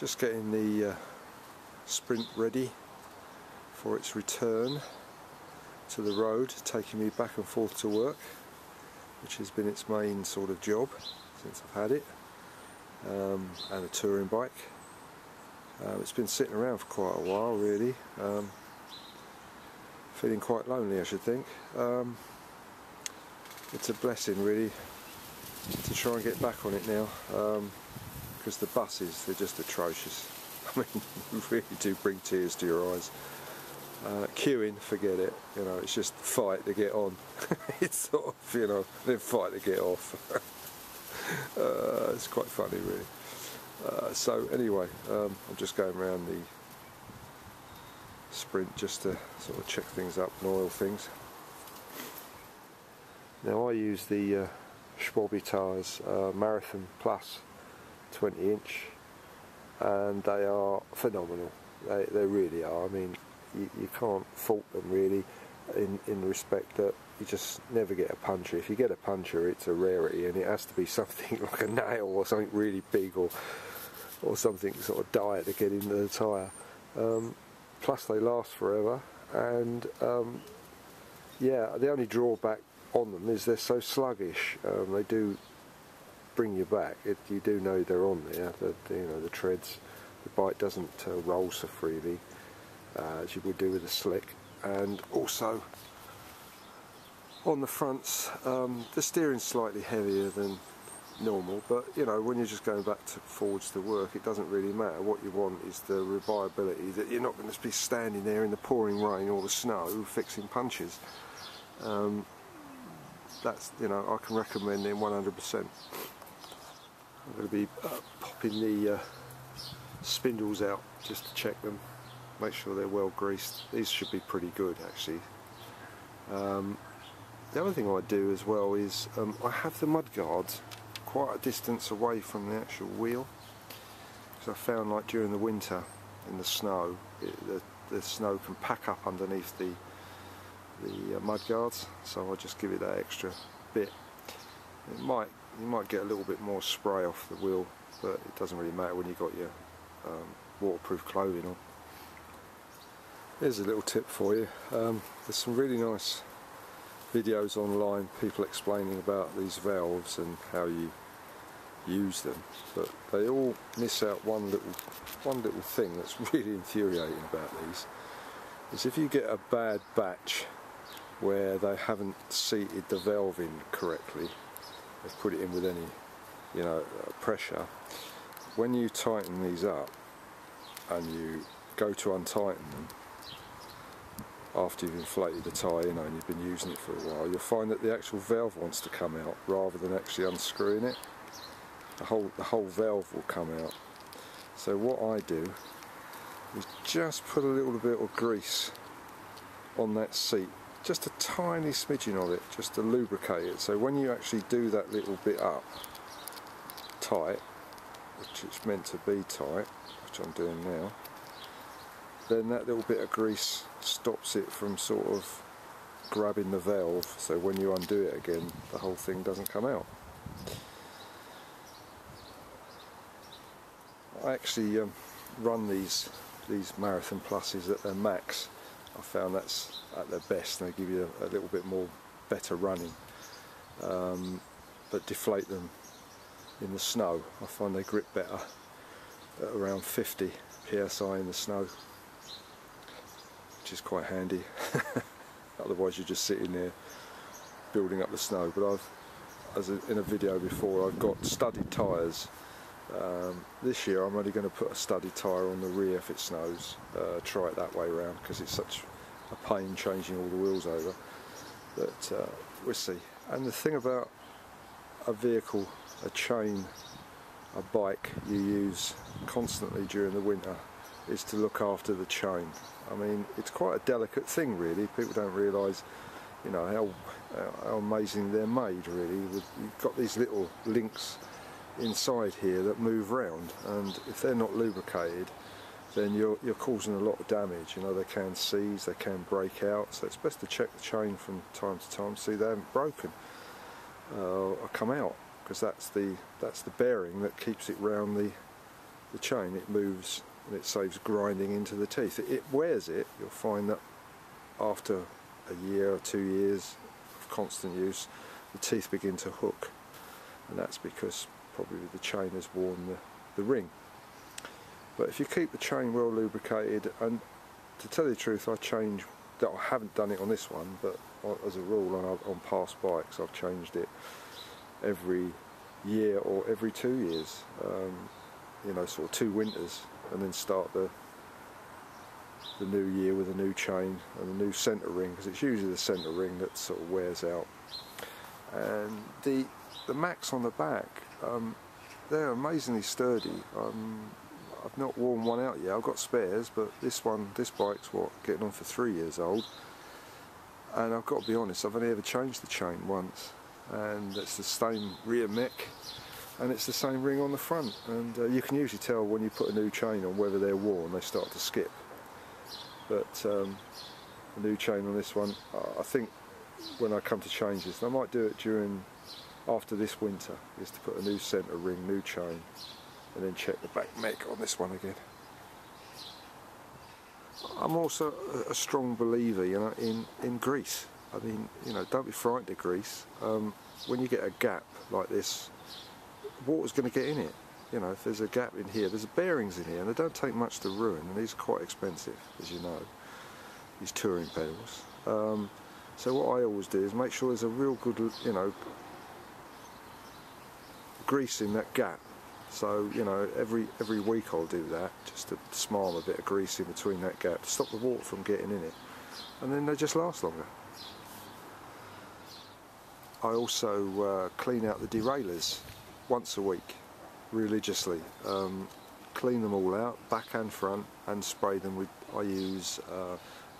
Just getting the Sprint ready for its return to the road, taking me back and forth to work, which has been its main sort of job since I've had it, and a touring bike. It's been sitting around for quite a while really, feeling quite lonely I should think. It's a blessing really to try and get back on it now, because the buses, they're just atrocious. I mean, really do bring tears to your eyes. Queuing, forget it, you know, it's just fight to get on. It's sort of, you know, then fight to get off. It's quite funny really. So anyway, I'm just going around the Sprint just to sort of check things up and oil things. Now I use the Schwalbe tyres, Marathon Plus 20-inch, and they are phenomenal. They really are. I mean, you can't fault them really, in the respect that you just never get a puncture. If you get a puncture, it's a rarity, and it has to be something like a nail or something really big, or something sort of dire to get into the tyre. Plus they last forever, and yeah, the only drawback on them is they're so sluggish. They do bring you back. You do know they're on there. You know, the treads, the bike doesn't roll so freely as you would do with a slick. And also on the fronts, the steering's slightly heavier than normal, but you know, when you're just going forwards to work, it doesn't really matter. What you want is the reliability, that you're not going to be standing there in the pouring rain or the snow fixing punches. That's, you know, I can recommend them 100%. I'm going to be popping the spindles out just to check them, make sure they're well greased. These should be pretty good actually. The other thing I do as well is I have the mudguards quite a distance away from the actual wheel, because I found like during the winter in the snow, the snow can pack up underneath the mudguards, so I just give it that extra bit. You might get a little bit more spray off the wheel, but it doesn't really matter when you've got your waterproof clothing on. Here's a little tip for you. There's some really nice videos online, people explaining about these valves and how you use them, but they all miss out one little thing that's really infuriating about these. Is if you get a bad batch where they haven't seated the valve in correctly, they've put it in with any, you know, pressure. When you tighten these up and you go to untighten them after you've inflated the tyre, you know, and you've been using it for a while, you'll find that the actual valve wants to come out rather than actually unscrewing it. The whole valve will come out. So what I do is just put a little bit of grease on that seat, just a tiny smidgen of it, just to lubricate it. So when you actually do that little bit up tight, which it's meant to be tight, which I'm doing now, then that little bit of grease stops it from sort of grabbing the valve, so when you undo it again, the whole thing doesn't come out. I actually run these Marathon Pluses at their max. I found that's at their best, and they give you a little bit more better running, but deflate them in the snow. I find they grip better at around 50 psi in the snow, which is quite handy. Otherwise you're just sitting there building up the snow. But in a video before, I've got studded tyres. This year I'm only going to put a studded tyre on the rear if it snows. Try it that way around, because it's such a pain changing all the wheels over. But we'll see. And the thing about a vehicle, a chain, a bike you use constantly during the winter is to look after the chain. I mean, it's quite a delicate thing really. People don't realise, you know, how amazing they're made really. You've got these little links inside here that move round, and if they're not lubricated, then you're causing a lot of damage. You know, they can seize, they can break out, so it's best to check the chain from time to time, see they haven't broken or come out, because that's the bearing that keeps it round the chain, it moves and it saves grinding into the teeth. It wears it. You'll find that after a year or 2 years of constant use, the teeth begin to hook, and that's because probably the chain has worn the ring. But if you keep the chain well lubricated, and to tell you the truth, I haven't done it on this one, but as a rule on past bikes I've changed it every year or every 2 years, you know, sort of 2 winters, and then start the new year with a new chain and a new centre ring, because it's usually the centre ring that sort of wears out. And the Max on the back, they're amazingly sturdy. I've not worn one out yet. I've got spares, but this bike's getting on for 3 years old, and I've got to be honest, I've only ever changed the chain once, and it's the same rear mech and it's the same ring on the front, and you can usually tell when you put a new chain on whether they're worn. They start to skip, but the new chain on this one, I think when I come to change this, and I might do it after this winter, is to put a new centre ring, new chain, and then check the back mech on this one again. I'm also a strong believer, you know, in grease. I mean, you know, don't be frightened of grease. When you get a gap like this, water's going to get in it. You know, if there's a gap in here, there's bearings in here, and they don't take much to ruin, and these are quite expensive, as you know, these touring pedals. So what I always do is make sure there's a real good, you know, grease in that gap. So, you know, every week I'll do that, just to smile a bit of grease in between that gap to stop the water from getting in it, and then they just last longer. I also clean out the derailleurs once a week, religiously. Clean them all out, back and front, and spray them with, I use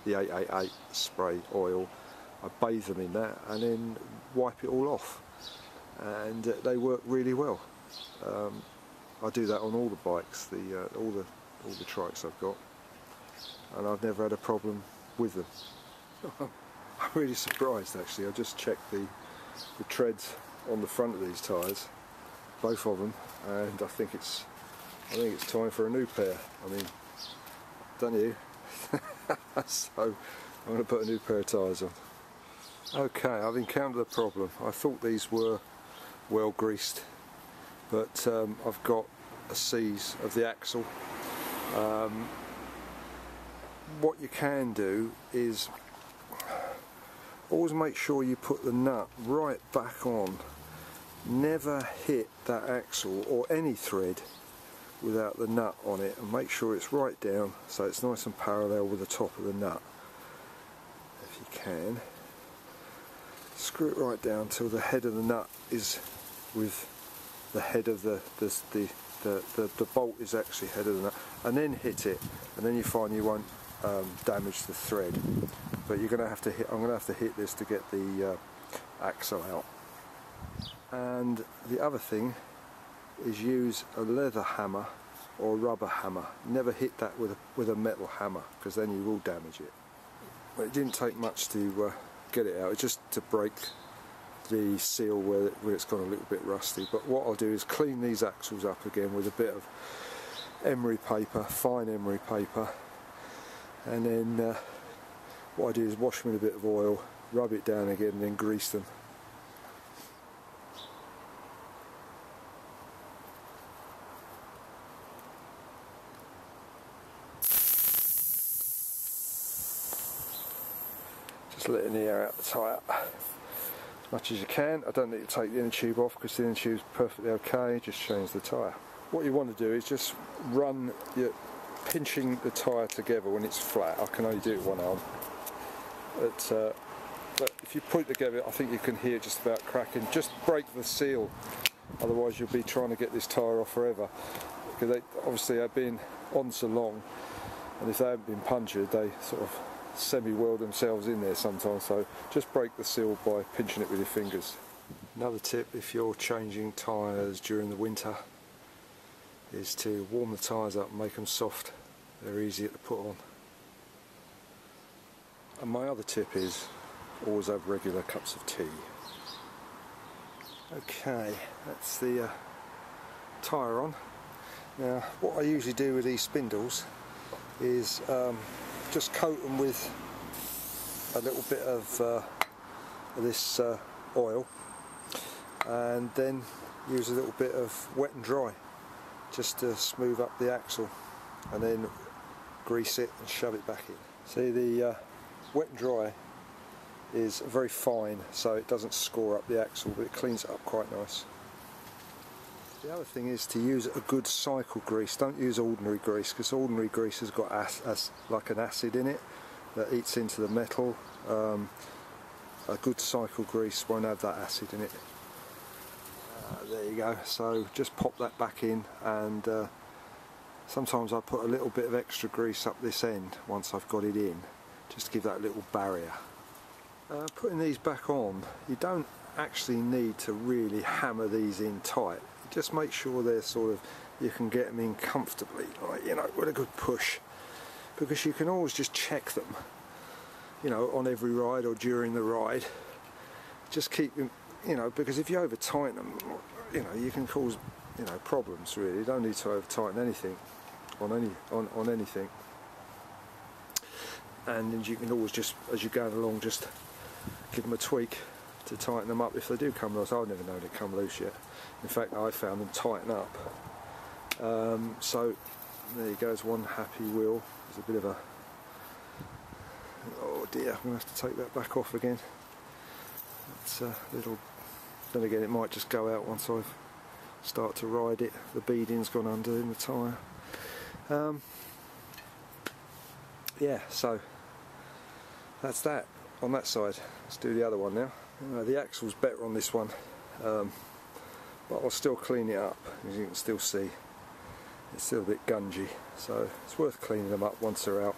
the 888 spray oil. I bathe them in that and then wipe it all off, and they work really well. I do that on all the bikes, all the trikes I've got, and I've never had a problem with them. I'm really surprised actually. I just checked the treads on the front of these tyres, both of them, and I think it's time for a new pair. I mean, don't you? So I'm going to put a new pair of tyres on. Okay, I've encountered a problem. I thought these were well greased, but I've got a seize of the axle. What you can do is always make sure you put the nut right back on. Never hit that axle or any thread without the nut on it, and make sure it's right down so it's nice and parallel with the top of the nut. If you can, screw it right down till the head of the nut is with the head of the bolt is actually head of the nut, and then hit it, and then you find you won't damage the thread. But you're going to have to hit. I'm going to have to hit this to get the axle out. And the other thing is use a leather hammer or a rubber hammer. Never hit that with a metal hammer, because then you will damage it. But it didn't take much to get it out. It's just to break the seal where it's gone a little bit rusty. But what I'll do is clean these axles up again with a bit of emery paper, fine emery paper, and then what I do is wash them in a bit of oil, rub it down again, and then grease them. Just letting the air out the tyre as much as you can. I don't need to take the inner tube off because the inner tube is perfectly okay. Just change the tyre. What you want to do is just pinching the tyre together when it's flat. I can only do it with one arm. But if you put it together, I think you can hear it just about cracking. Just break the seal, otherwise you'll be trying to get this tyre off forever. Because obviously they've been on so long, and if they haven't been punctured, they sort of semi-weld themselves in there sometimes. So just break the seal by pinching it with your fingers. Another tip if you're changing tyres during the winter is to warm the tyres up and make them soft. They're easier to put on. And my other tip is always have regular cups of tea. Okay, that's the tyre on. Now what I usually do with these spindles is just coat them with a little bit of this oil, and then use a little bit of wet and dry just to smooth up the axle, and then grease it and shove it back in. See, the wet and dry is very fine, so it doesn't score up the axle, but it cleans it up quite nice. The other thing is to use a good cycle grease. Don't use ordinary grease, because ordinary grease has got like an acid in it that eats into the metal. A good cycle grease won't have that acid in it. There you go. So just pop that back in, and sometimes I put a little bit of extra grease up this end once I've got it in, just to give that little barrier. Putting these back on, you don't actually need to really hammer these in tight. Just make sure they're sort of, you can get them in comfortably, like, you know, with a good push, because you can always just check them, you know, on every ride or during the ride. Just keep them, you know, because if you over tighten them, you know, you can cause, you know, problems really. You don't need to over tighten anything on anything, and then you can always just, as you're going along, just give them a tweak to tighten them up if they do come loose. I've never known it come loose yet. In fact, I found them tighten up. So there you go, there's one happy wheel. There's a bit of a, oh dear, I'm going to have to take that back off again. It's a little, then again it might just go out once I start to ride it. The beading's gone under in the tyre. Yeah, so that's that on that side. Let's do the other one now. The axle's better on this one, but I'll still clean it up. As you can still see, it's still a bit gungy, so it's worth cleaning them up once they're out.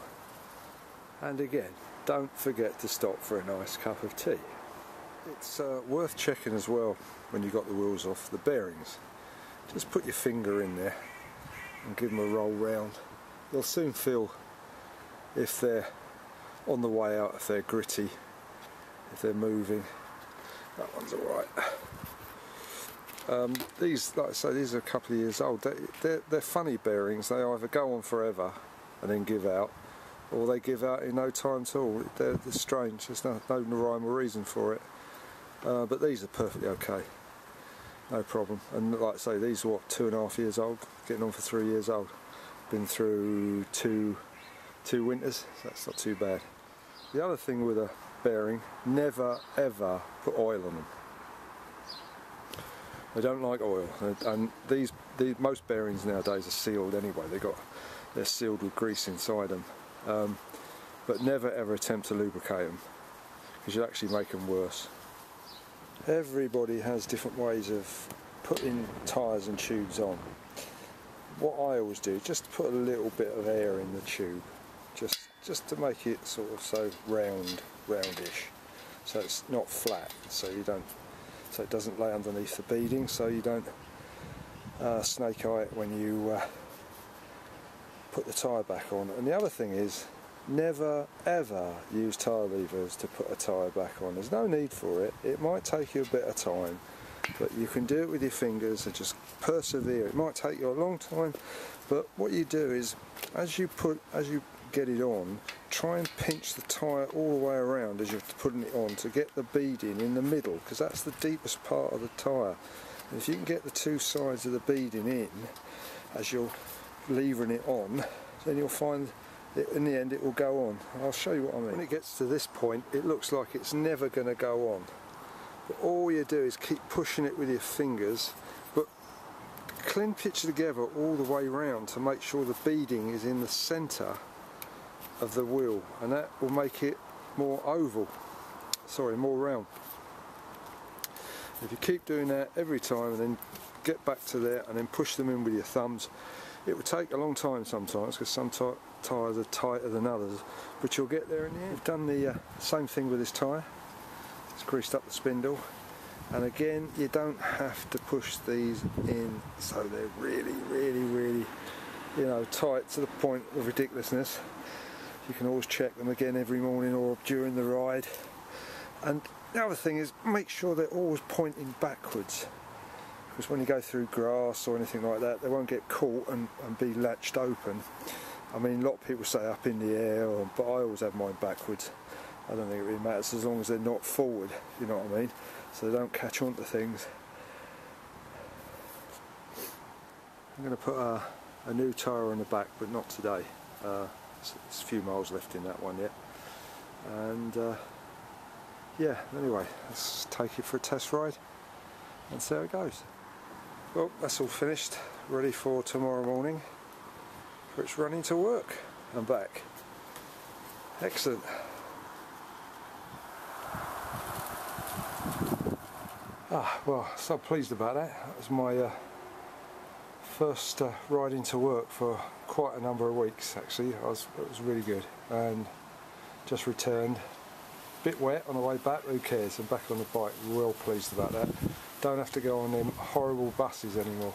And again, don't forget to stop for a nice cup of tea. It's worth checking as well when you've got the wheels off, the bearings. Just put your finger in there and give them a roll round. You'll soon feel if they're on the way out, if they're gritty, if they're moving. That one's alright. These, like I say, these are a couple of years old. They're funny bearings. They either go on forever and then give out, or they give out in no time at all. They're strange. There's no rhyme or reason for it. But these are perfectly okay. No problem. And like I say, these are what, 2.5 years old, getting on for 3 years old. Been through two winters, so that's not too bad. The other thing with a bearing, never ever put oil on them. They don't like oil, and most bearings nowadays are sealed anyway. They're sealed with grease inside them. But never ever attempt to lubricate them, because you'll actually make them worse. Everybody has different ways of putting tyres and tubes on. What I always do is just put a little bit of air in the tube, just to make it sort of so roundish, so it's not flat, so it doesn't lay underneath the beading, so you don't snake eye it when you put the tyre back on. And the other thing is, never ever use tyre levers to put a tyre back on. There's no need for it. It might take you a bit of time, but you can do it with your fingers and just persevere. It might take you a long time, but what you do is, as you get it on, try and pinch the tyre all the way around as you're putting it on to get the beading in the middle, because that's the deepest part of the tyre. And if you can get the two sides of the beading in as you're levering it on, then you'll find that in the end it will go on. I'll show you what I mean. When it gets to this point, it looks like it's never going to go on. But all you do is keep pushing it with your fingers, but clinch it together all the way round to make sure the beading is in the centre of the wheel, and that will make it more more round. If you keep doing that every time and then get back to there and then push them in with your thumbs, it will take a long time sometimes, because some tyres are tighter than others, but you'll get there in the end. We've done the same thing with this tyre. It's greased up the spindle, and again, you don't have to push these in so they're really, you know, tight to the point of ridiculousness. You can always check them again every morning or during the ride. And the other thing is, make sure they're always pointing backwards. because when you go through grass or anything like that, they won't get caught and be latched open. I mean, a lot of people say up in the air, but I always have mine backwards. I don't think it really matters as long as they're not forward, you know what I mean, so they don't catch on to things. I'm going to put a new tyre on the back, but not today. There's a few miles left in that one yet. And yeah, anyway, let's take it for a test ride and see how it goes. Well, that's all finished, ready for tomorrow morning for its running to work and back. Excellent. Well, so pleased about that. That was my first ride into work for quite a number of weeks actually. It was really good, and just returned. Bit wet on the way back, who cares? I'm back on the bike, well pleased about that. Don't have to go on them horrible buses anymore.